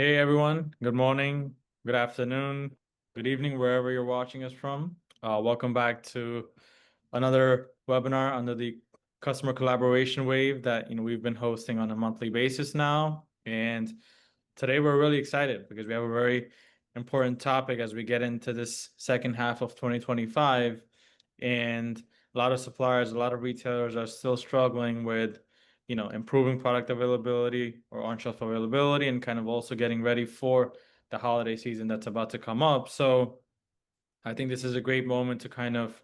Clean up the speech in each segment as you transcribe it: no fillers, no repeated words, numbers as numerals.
Hey everyone, good morning, good afternoon, good evening, wherever you're watching us from. Welcome back to another webinar under the customer collaboration wave that we've been hosting on a monthly basis now. And today we're really excited because we have a very important topic as we get into this second half of 2025. And a lot of suppliers, a lot of retailers are still struggling with improving product availability or on-shelf availability and kind of also getting ready for the holiday season that's about to come up. So I think this is a great moment to kind of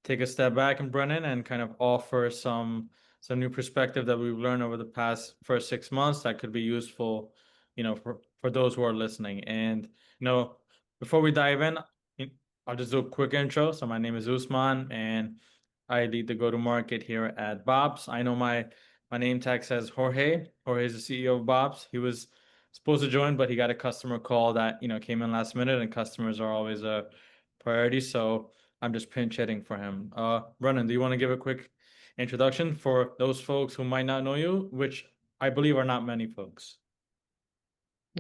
take a step back and Brennan and kind of offer some new perspective that we've learned over the past first 6 months that could be useful, for those who are listening. And before we dive in, I'll just do a quick intro. So my name is Usman, and I lead the go-to-market here at Bob's. I know my name tag says Jorge. Jorge is the CEO of Bob's. He was supposed to join, but he got a customer call that came in last minute, and customers are always a priority. So I'm just pinch hitting for him. Brennan, do you want to give a quick introduction for those folks who might not know you, which I believe are not many folks?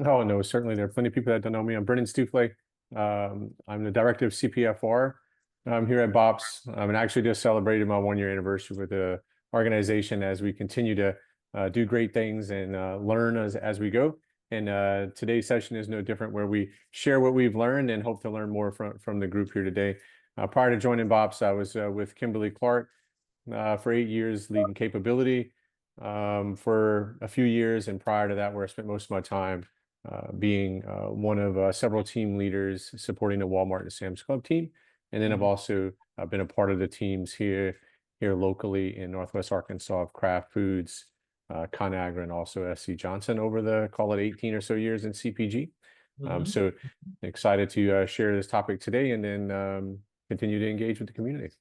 Oh, no, certainly. There are plenty of people that don't know me. I'm Brendan Stufley. I'm the director of CPFR here at BOPS. And actually just celebrated my 1 year anniversary with the organization as we continue to do great things and learn as we go. And today's session is no different, where we share what we've learned and hope to learn more from the group here today. Prior to joining BOPS, I was with Kimberly Clark for 8 years, leading capability for a few years. And prior to that, where I spent most of my time being one of several team leaders supporting the Walmart and Sam's Club team. And then I've also been a part of the teams here locally in Northwest Arkansas of Kraft Foods, ConAgra, and also SC Johnson over the, call it, 18 or so years in CPG. Mhm. So excited to share this topic today and then continue to engage with the community.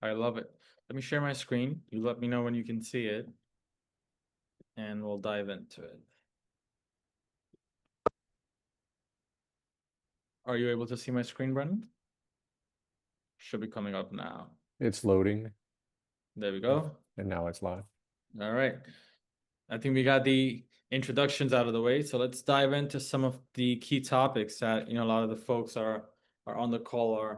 I love it. Let me share my screen. You let me know when you can see it, and we'll dive into it. Are you able to see my screen, Brendan? Should be coming up now. It's loading, There we go. and now it's live. All right. I think we got the introductions out of the way, so let's dive into some of the key topics that a lot of the folks are on the call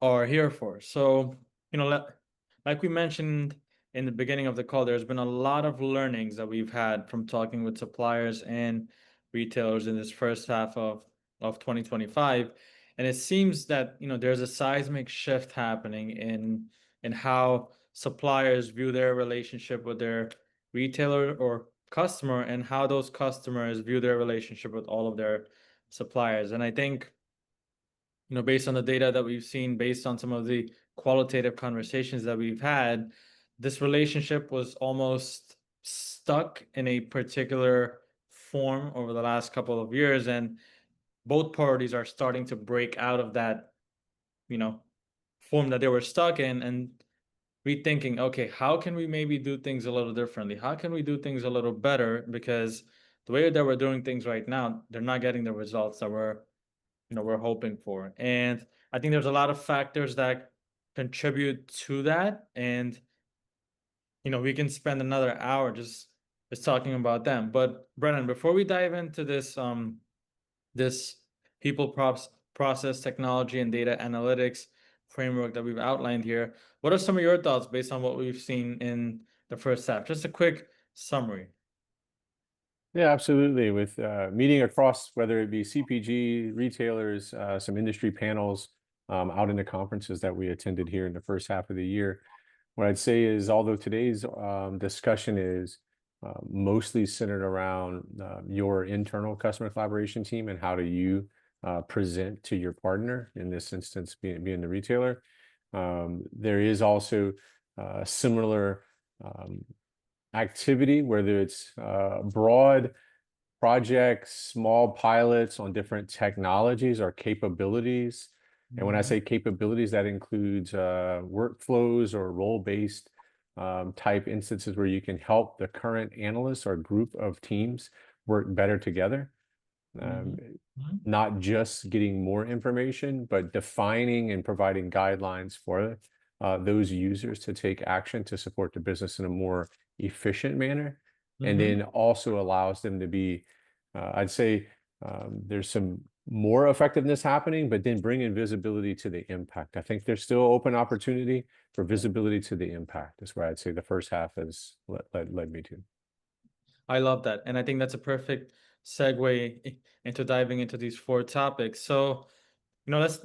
are here for. So, like we mentioned in the beginning of the call, there's been a lot of learnings that we've had from talking with suppliers and retailers in this first half of 2025. And it seems that, there's a seismic shift happening in how suppliers view their relationship with their retailer or customer and how those customers view their relationship with all of their suppliers. And I think based on the data that we've seen, based on some of the qualitative conversations that we've had, this relationship was almost stuck in a particular form over the last couple of years. And both parties are starting to break out of that, you know, form that they were stuck in and rethinking, okay, how can we maybe do things a little differently? How can we do things a little better? Because the way that we're doing things right now, they're not getting the results that we're hoping for. And I think there's a lot of factors that contribute to that. And we can spend another hour just talking about them. But Brennan, before we dive into this people props process technology and data analytics framework that we've outlined here, what are some of your thoughts based on what we've seen in the first half? Just a quick summary. Yeah, absolutely. With meeting across, whether it be CPG, retailers, some industry panels out in the conferences that we attended here in the first half of the year, what I'd say is, although today's discussion is mostly centered around your internal customer collaboration team and how do you present to your partner, in this instance being the retailer, there is also similar activity, whether it's broad projects, small pilots on different technologies or capabilities. And when I Mhm. say capabilities, that includes workflows or role-based type instances where you can help the current analysts or group of teams work better together. Um, Mhm. Mhm. Not just getting more information, but defining and providing guidelines for those users to take action to support the business in a more efficient manner. And then Mhm. also allows them to be I'd say there's some more effectiveness happening, but then bring in visibility to the impact. I think there's still open opportunity for visibility to the impact. Is where I'd say the first half has led me to. I love that. And I think that's a perfect segue into diving into these four topics. So, let's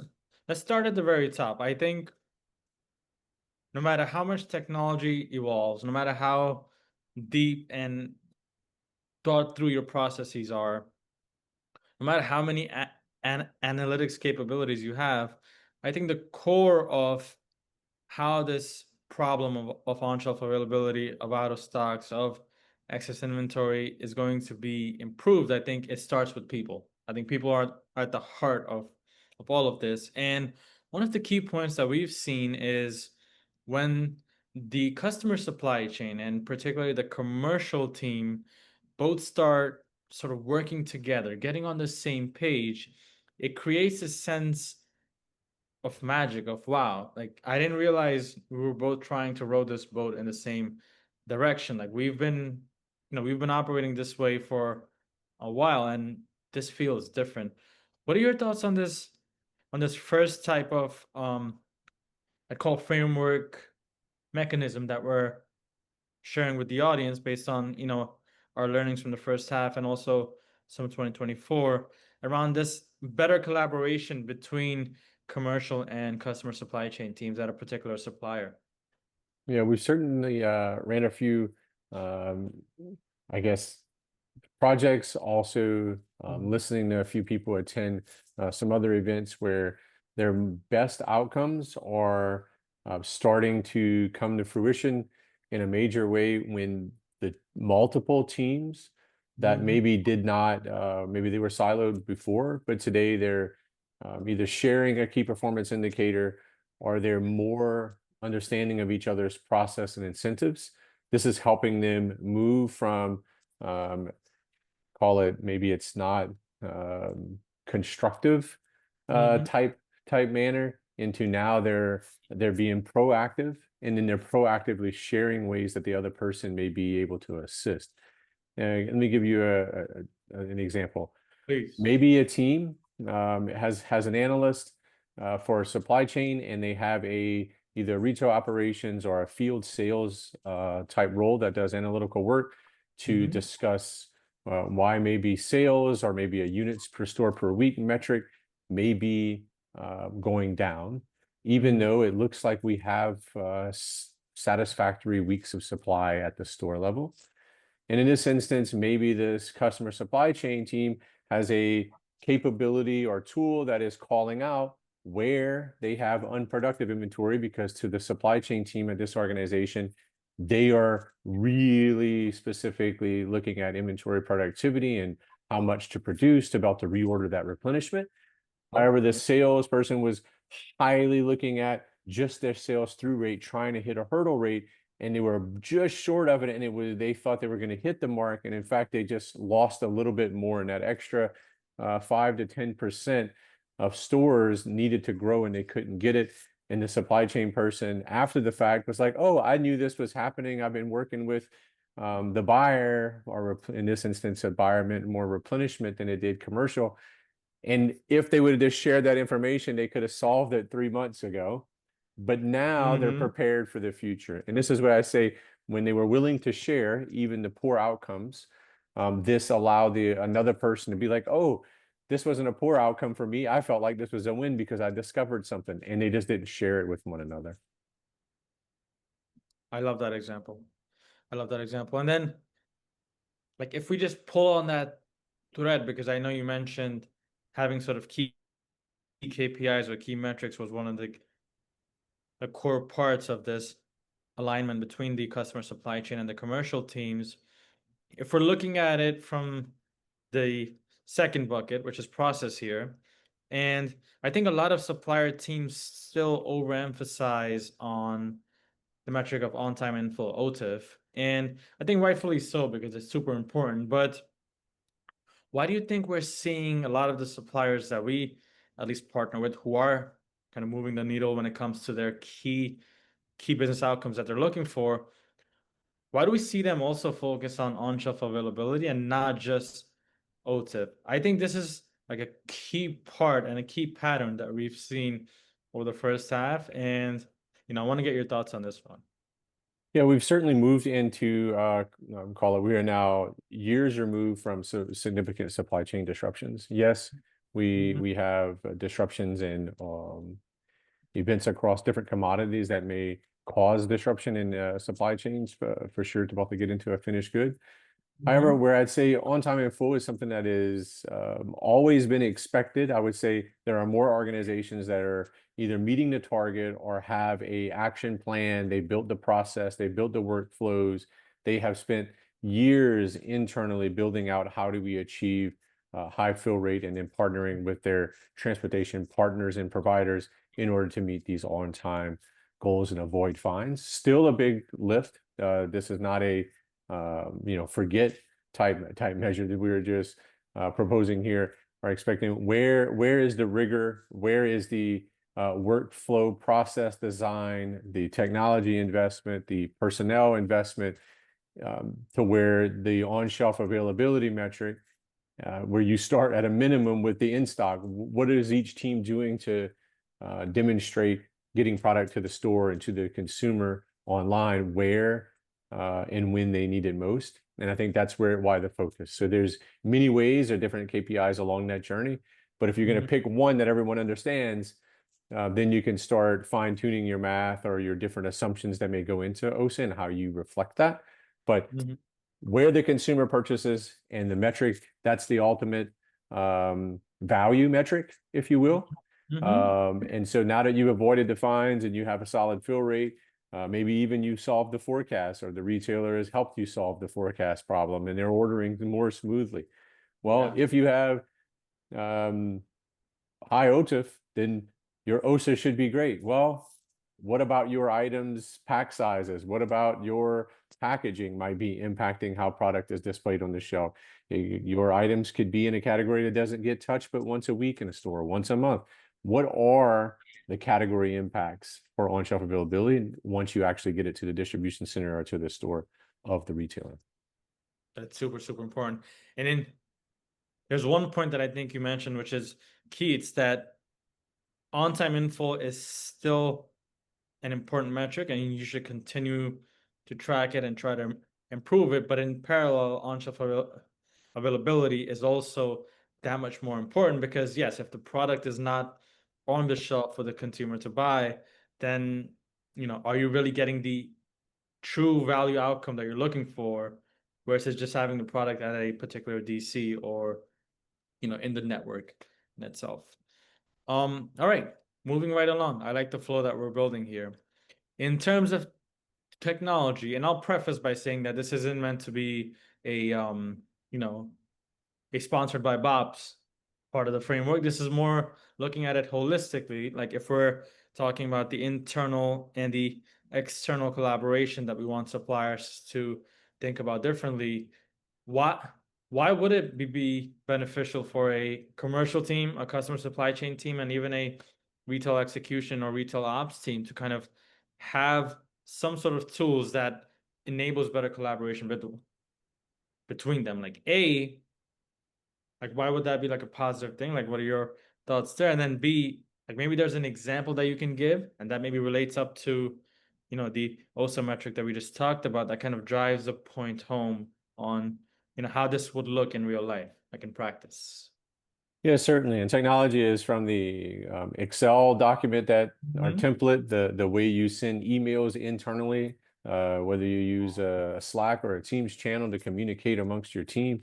start at the very top. I think no matter how much technology evolves, no matter how deep and thought through your processes are, no matter how many analytics capabilities you have, I think the core of how this problem of on-shelf availability, of out of stocks, of excess inventory is going to be improved, I think it starts with people. I think people are at the heart of all of this. And one of the key points that we've seen is when the customer supply chain and particularly the commercial team both start sort of working together, getting on the same page, it creates a sense of magic, of wow, like I didn't realize we were both trying to row this boat in the same direction. Like we've been operating this way for a while, and this feels different. What are your thoughts on this first type of I call framework mechanism that we're sharing with the audience based on, our learnings from the first half and also some 2024 around this better collaboration between commercial and customer supply chain teams at a particular supplier? Yeah, we certainly ran a few, um, I guess, projects, also listening to a few people attend some other events where their best outcomes are starting to come to fruition in a major way when the multiple teams that Mm-hmm. maybe did not, maybe they were siloed before, but today they're either sharing a key performance indicator or they're more understanding of each other's process and incentives. This is helping them move from call it, maybe it's not constructive Mm-hmm. type manner, into now they're being proactive, and then they're proactively sharing ways that the other person may be able to assist. Let me give you an example. Please. Maybe a team has an analyst for supply chain, and they have either retail operations or a field sales type role that does analytical work to Mm-hmm. discuss why maybe sales or maybe a units per store per week metric may be going down, even Mm-hmm. though it looks like we have satisfactory weeks of supply at the store level. And in this instance, maybe this customer supply chain team has a capability or tool that is calling out where they have unproductive inventory, because to the supply chain team at this organization, they are really specifically looking at inventory productivity and how much to produce to be able to reorder that replenishment. However, the salesperson was highly looking at just their sales through rate, trying to hit a hurdle rate, and they were just short of it. And they thought they were going to hit the mark, and in fact, they just lost a little bit more. And that extra 5 to 10% of stores needed to grow, and they couldn't get it. And the supply chain person, after the fact, was like, "Oh, I knew this was happening. I've been working with the buyer," or in this instance, a buyer meant more replenishment than it did commercial. And if they would have just shared that information, they could have solved it 3 months ago. But now they're Mm-hmm. prepared for the future. And this is what I say, when they were willing to share even the poor outcomes, this allowed another person to be like, "Oh, this wasn't a poor outcome for me. I felt like this was a win because I discovered something." And they just didn't share it with one another. I love that example. I love that example. And then, like, if we just pull on that thread, because I know you mentioned having sort of key KPIs or key metrics was one of the core parts of this alignment between the customer supply chain and the commercial teams. If we're looking at it from the second bucket, which is process here, and I think a lot of supplier teams still overemphasize on the metric of on time in full, OTIF, and I think rightfully so because it's super important. But why do you think we're seeing a lot of the suppliers that we at least partner with who are kind of moving the needle when it comes to their key business outcomes that they're looking for? Why do we see them also focus on shelf availability and not just OTIP. I think this is like a key part and a key pattern that we've seen over the first half. And, I want to get your thoughts on this one. Yeah, we've certainly moved into call it, we are now years removed from significant supply chain disruptions. Yes, we Mhm. we have disruptions in events across different commodities that may cause disruption in supply chains for sure to both to get into a finished good. However, Mhm. where I'd say on time and full is something that is always been expected. I would say there are more organizations that are either meeting the target or have a action plan. They built the process, they built the workflows. They have spent years internally building out how do we achieve high fill rate and then partnering with their transportation partners and providers in order to meet these on-time goals and avoid fines. Still a big lift. This is not a forget type measure that we were just proposing here, are expecting where is the rigor, where is the workflow process design, the technology investment, the personnel investment, to where the on-shelf availability metric, where you start at a minimum with the in-stock. What is each team doing to demonstrate getting product to the store and to the consumer online where and when they need it most? And I think that's why the focus. So there's many ways or different KPIs along that journey. But if you're going to Mhm. pick one that everyone understands, then you can start fine tuning your math or your different assumptions that may go into OSA and how you reflect that. But Mhm. where the consumer purchases and the metric, that's the ultimate value metric, if you will. Mhm. And so now that you've avoided the fines and you have a solid fill rate, maybe even you solved the forecast or the retailer has helped you solve the forecast problem and they're ordering more smoothly. Well, Yeah. if you have um, high OTIF, then your OSA should be great. Well, what about your items' pack sizes? What about your packaging might be impacting how product is displayed on the shelf? Your items could be in a category that doesn't get touched but once a week in a store, once a month. What are the category impacts for on-shelf availability once you actually get it to the distribution center or to the store of the retailer? That's super, super important. And then there's one point that I think you mentioned, which is key. It's that on-time in full is still an important metric, and you should continue to track it and try to improve it. But in parallel, on-shelf availability is also that much more important because, yes, if the product is not on the shelf for the consumer to buy, then, are you really getting the true value outcome that you're looking for versus just having the product at a particular DC or, in the network in itself. All right, moving right along. I like the flow that we're building here. In terms of technology, and I'll preface by saying that this isn't meant to be a you know, a sponsored by Bops part of the framework. This is more looking at it holistically. Like if we're talking about the internal and the external collaboration that we want suppliers to think about differently, why why would it be beneficial for a commercial team, a customer supply chain team, and even a retail execution or retail ops team to kind of have some sort of tools that enables better collaboration between them? Like why would that be like a positive thing? Like what are your thoughts there? And then B, like maybe there's an example that you can give and that maybe relates up to, the OSA metric that we just talked about that kind of drives the point home on, how this would look in real life, like in practice. Yeah, certainly. And technology is from the Excel document that our Mhm. template, the way you send emails internally, whether you use a Slack or a Teams channel to communicate amongst your team,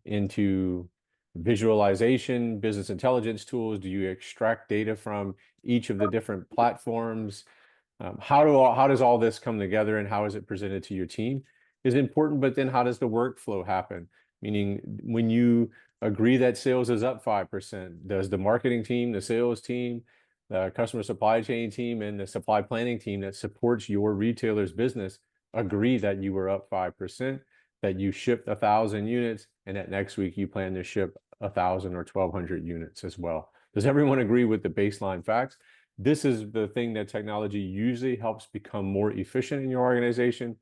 into visualization, business intelligence tools. Do you extract data from each of the different platforms? How does all this come together and how is it presented to your team is important, but then how does the workflow happen? Meaning when you agree that sales is up 5%, does the marketing team, the sales team, the customer supply chain team, and the supply planning team that supports your retailer's business agree that you were up 5%, that you shipped 1,000 units, and that next week you plan to ship 1,000 or 1,200 units as well? Does everyone agree with the baseline facts? This is the thing that technology usually helps become more efficient in your organization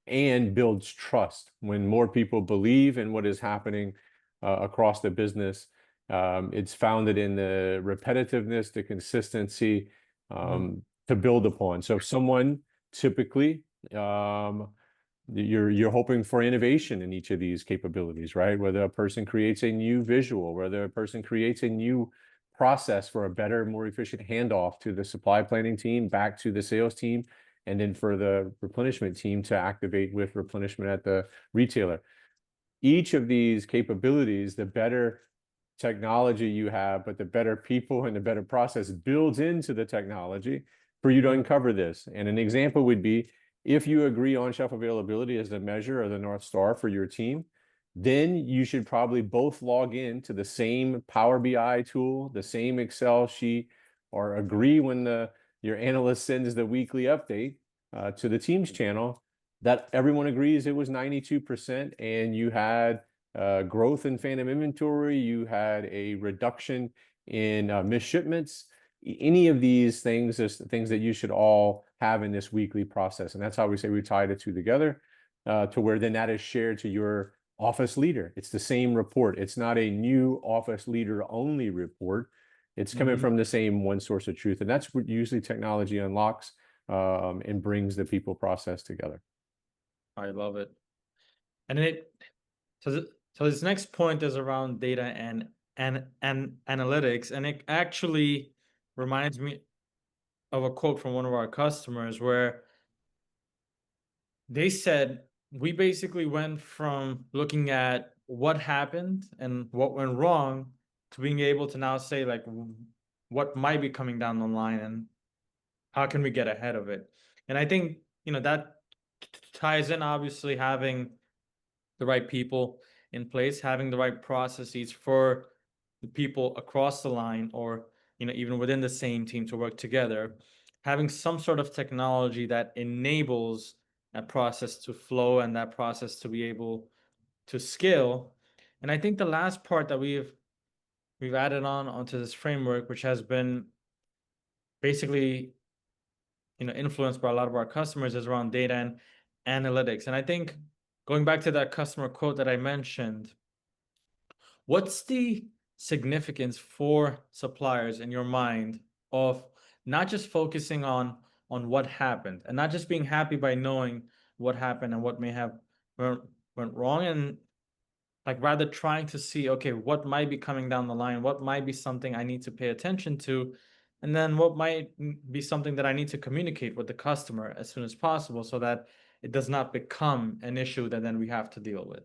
and builds trust. When more people believe in what is happening, across the business. It's founded in the repetitiveness, the consistency, Mm-hmm. to build upon. So someone typically, you're hoping for innovation in each of these capabilities, right? Whether a person creates a new visual, whether a person creates a new process for a better, more efficient handoff to the supply planning team, back to the sales team, and then for the replenishment team to activate with replenishment at the retailer. Each of these capabilities, the better technology you have, but the better people and the better process builds into the technology for you to uncover this. And an example would be if you agree on shelf availability as the measure or the North Star for your team, then you should probably both log in to the same Power BI tool, the same Excel sheet, or agree when your analyst sends the weekly update to the Teams channel that everyone agrees it was 92% and you had growth in phantom inventory, you had a reduction in missed shipments. Any of these things is things that you should all have in this weekly process. And that's how we say we tie the two together to where then that is shared to your office leader. It's the same report. It's not a new office leader only report. It's coming Mm-hmm. from the same one source of truth. And that's what usually technology unlocks and brings the people process together. I love it. And so this next point is around data and analytics, and it actually reminds me of a quote from one of our customers where they said we basically went from looking at what happened and what went wrong to being able to now say like what might be coming down the line and how can we get ahead of it. And I think that ties in obviously having the right people in place, having the right processes for the people across the line or even within the same team to work together, having some sort of technology that enables that process to flow and that process to be able to scale. And I think the last part that we've added on onto this framework, which has been basically influenced by a lot of our customers, is around data and analytics. And I think going back to that customer quote that I mentioned, what's the significance for suppliers in your mind of not just focusing on what happened and not just being happy by knowing what happened and what may have went, went wrong, and like rather trying to see, okay, what might be coming down the line, what might be something I need to pay attention to, and then what might be something that I need to communicate with the customer as soon as possible so that it does not become an issue that then we have to deal with.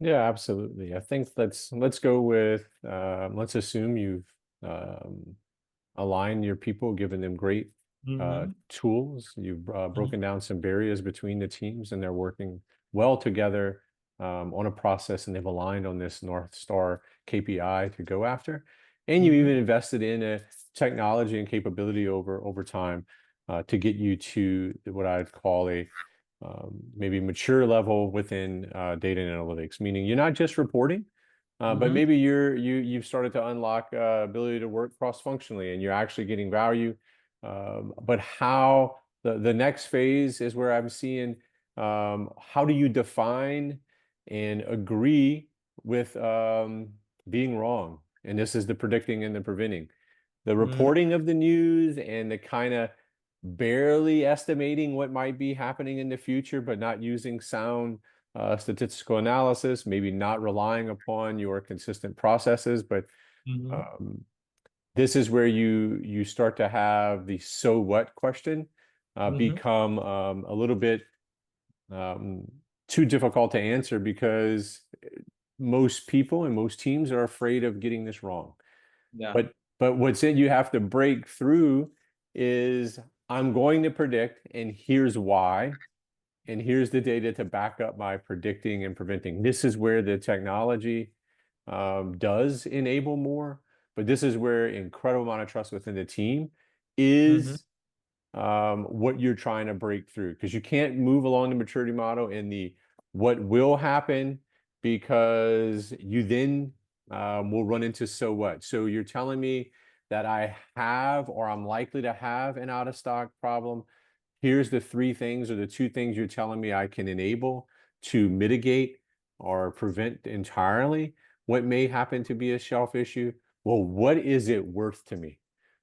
Yeah, absolutely. I think let's go with let's assume you've aligned your people, given them great Mm-hmm. tools. You've broken down some barriers between the teams, and they're working well together on a process, and they've aligned on this North Star KPI to go after. And you Mm-hmm. even invested in a technology and capability over time to get you to what I'd call a maybe mature level within data and analytics, meaning you're not just reporting, but Mm-hmm. maybe you've started to unlock ability to work cross-functionally, and you're actually getting value. But how the next phase is where I'm seeing how do you define and agree with being wrong? And this is the predicting and the preventing. The Mm-hmm. reporting of the news and the kind of barely estimating what might be happening in the future, but not using sound statistical analysis, maybe not relying upon your consistent processes. But Mm-hmm. um, this is where you start to have the so what question Mm-hmm. become a little bit um, too difficult to answer because most people and most teams are afraid of getting this wrong. Yeah. But what's it you have to break through is I'm going to predict, and here's why, and here's the data to back up my predicting and preventing. This is where the technology does enable more, but this is where incredible amount of trust within the team Mm-hmm. is what you're trying to break through, because you can't move along the maturity model in the what will happen, because you then will run into so what. So you're telling me that I have or I'm likely to have an out of stock problem. Here's the three things or the two things you're telling me I can enable to mitigate or prevent entirely what may happen to be a shelf issue. Well, what is it worth to me?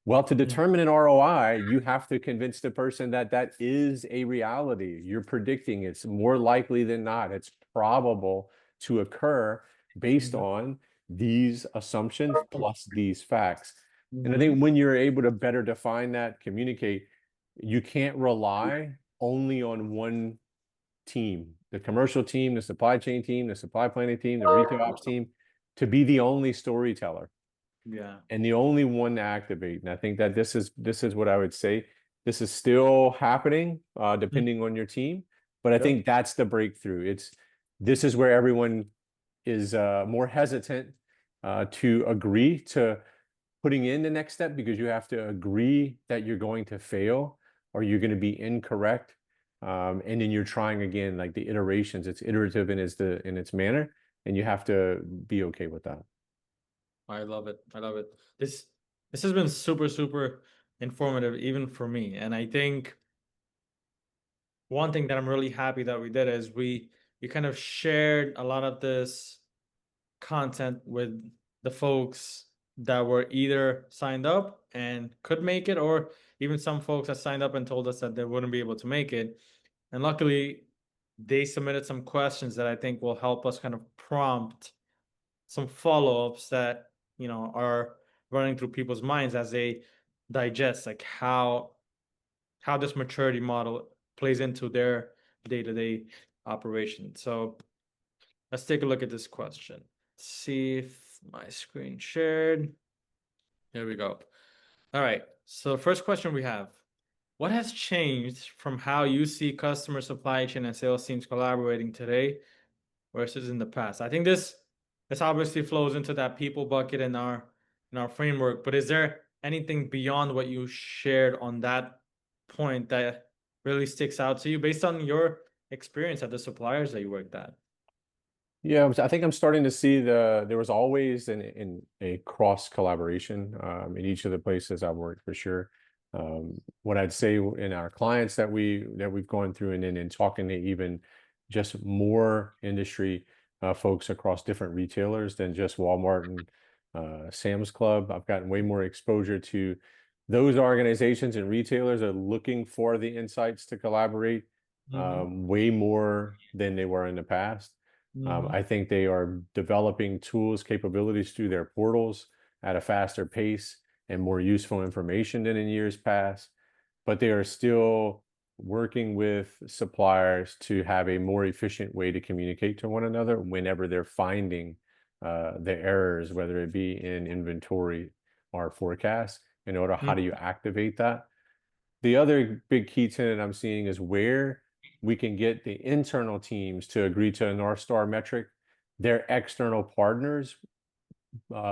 Well, to Mm. determine an ROI, you have to convince the person that that is a reality. You're predicting it's more likely than not. It's probable to occur based Mhm. on these assumptions plus these facts. And I Mhm. think when you're able to better define that, communicate, you can't rely only on one team, the commercial team, the supply chain team, the supply planning team, the retail ops team, to be the only storyteller Yeah. and the only one to activate. And I think that this is what I would say. This is still happening, Mm. depending on your team, but I Yep. think that's the breakthrough. This is where everyone is more hesitant to agree to putting in the next step because you have to agree that you're going to fail or you're going to be incorrect. And then you're trying again, like the iterations, it's iterative in its manner, and you have to be okay with that. I love it. I love it. This has been super, super informative, even for me. And I think one thing that I'm really happy that we did is we kind of shared a lot of this content with the folks that were either signed up and could make it, or even some folks that signed up and told us that they wouldn't be able to make it. And luckily, they submitted some questions that I think will help us kind of prompt some follow-ups that, are running through people's minds as they digest like how this maturity model plays into their day-to-day operation. So let's take a look at this question. See if my screen shared. Here we go. All right. So first question we have: what has changed from how you see customer supply chain and sales teams collaborating today versus in the past? I think this obviously flows into that people bucket in our framework, but is there anything beyond what you shared on that point that really sticks out to you based on your experience at the suppliers that you worked at? Yeah, I think I'm starting to see there was always in a cross collaboration in each of the places I've worked for sure. What I'd say in our clients that we've gone through and then in talking to even just more industry folks across different retailers than just Walmart and Sam's Club. I've gotten way more exposure to those organizations and retailers are looking for the insights to collaborate Mm-hmm. way more than they were in the past. Mm-hmm. I think they are developing tools, capabilities through their portals at a faster pace and more useful information than in years past. But they are still working with suppliers to have a more efficient way to communicate to one another whenever they're finding the errors, whether it be in inventory or forecast, in order how do you activate that. The other big key tenet I'm seeing is where we can get the internal teams to agree to a North Star metric, their external partners,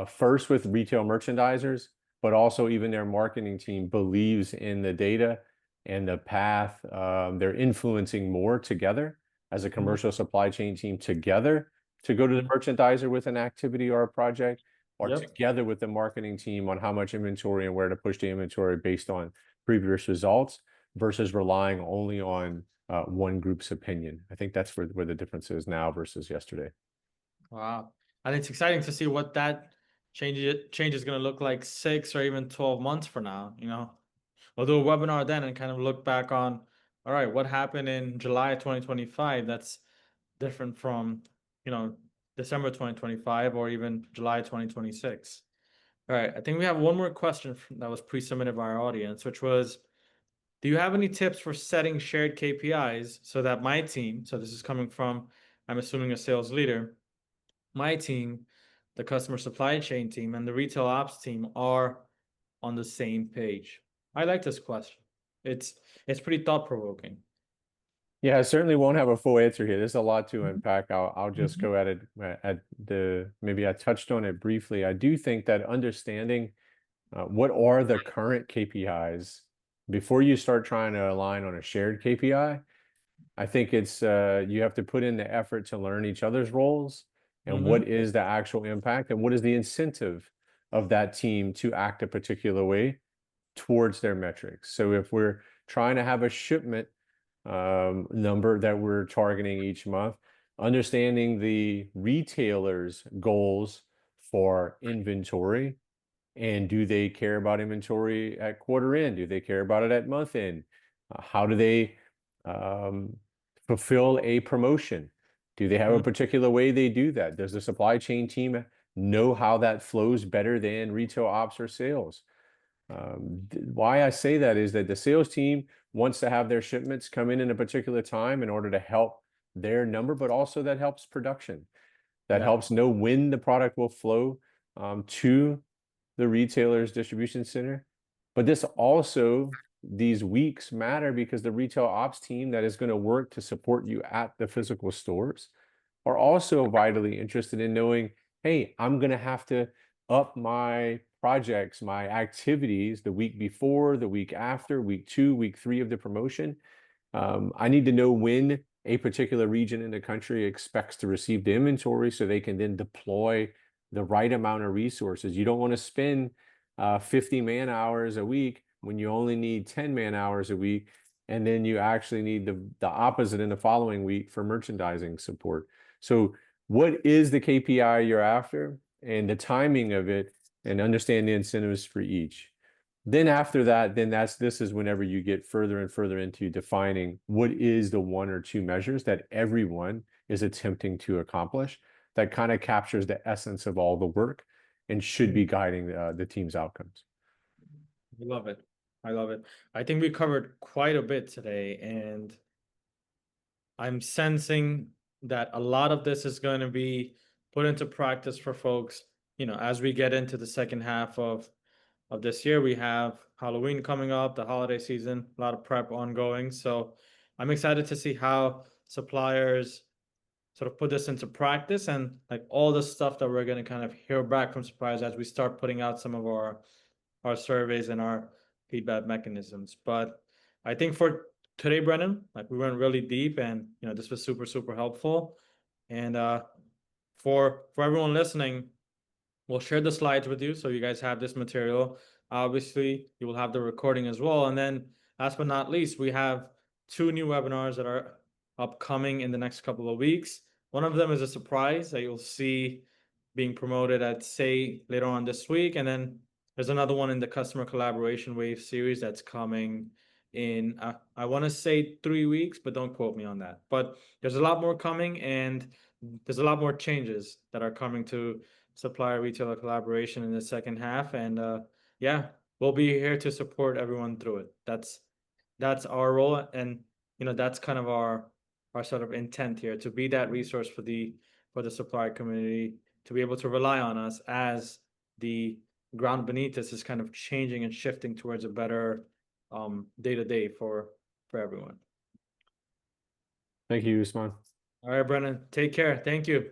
first with retail merchandisers, but also even their marketing team believes in the data and the path. They're influencing more together as a Mm-hmm. commercial supply chain team together to go to the Mm-hmm. merchandiser with an activity or a project, or Yep. together with the marketing team on how much inventory and where to push the inventory based on previous results versus relying only on one group's opinion. I think that's where the difference is now versus yesterday. Wow. And it's exciting to see what that change is going to look like 6 or even 12 months from now. We'll do a webinar then and kind of look back on, all right, what happened in July 2025 that's different from, you know, December 2025 or even July 2026. All right, I think we have one more question that was pre-submitted by our audience, which was, do you have any tips for setting shared KPIs so that my team, so this is coming from, I'm assuming, a sales leader, my team, the customer supply chain team, and the retail ops team are on the same page? I like this question. It's it's pretty thought provoking. Yeah, I certainly won't have a full answer here. There's a lot to Mhm. unpack. I'll just Mhm. go at it at the maybe I touched on it briefly. I do think that understanding what are the current KPIs before you start trying to align on a shared KPI, I think it's you have to put in the effort to learn each other's roles and what Mhm. is the actual impact and what is the incentive of that team to act a particular way towards their metrics. So if we're trying to have a shipment number that we're targeting each month, understanding the retailer's goals for inventory, and do they care about inventory at quarter end? Do they care about it at month end? How do they fulfill a promotion? Do they have a particular way they do that? Does the supply chain team know how that flows better than retail ops or sales? Why I say that is that the sales team wants to have their shipments come in a particular time in order to help their number, but also that helps production. That Yeah. helps know when the product will flow to the retailer's distribution center. But this also, these weeks matter because the retail ops team that is going to work to support you at the physical stores are also vitally interested in knowing, hey, I'm going to have to up my projects, my activities the week before, the week after, week 2, week 3 of the promotion. I need to know when a particular region in the country expects to receive the inventory so they can then deploy the right amount of resources. You don't want to spend 50 man hours a week when you only need 10 man hours a week, and then you actually need the opposite in the following week for merchandising support. So what is the KPI you're after and the timing of it, and understand the incentives for each. Then after that, this is whenever you get further and further into defining what is the 1 or 2 measures that everyone is attempting to accomplish that kind of captures the essence of all the work and should be guiding the team's outcomes. I love it. I love it. I think we covered quite a bit today, and I'm sensing that a lot of this is going to be put into practice for folks, as we get into the second half of this year. We have Halloween coming up, the holiday season, a lot of prep ongoing. So I'm excited to see how suppliers sort of put this into practice, and like all the stuff that we're going to kind of hear back from suppliers as we start putting out some of our surveys and our feedback mechanisms. But I think for today, Brennan, like we went really deep, and this was super, super helpful. And for everyone listening, we'll share the slides with you so you guys have this material. Obviously, you will have the recording as well. And then last but not least, we have 2 new webinars that are upcoming in the next couple of weeks. One of them is a surprise that you'll see being promoted at say later on this week. And then there's another one in the customer collaboration wave series that's coming in, I want to say 3 weeks, but don't quote me on that. But there's a lot more coming, and there's a lot more changes that are coming to supplier retailer collaboration in the second half. And yeah, we'll be here to support everyone through it. That's our role, and that's kind of our sort of intent here, to be that resource for the supplier community, to be able to rely on us as the ground beneath us is kind of changing and shifting towards a better day-to-day for everyone. Thank you, Usman. All right, Brennan, take care. Thank you.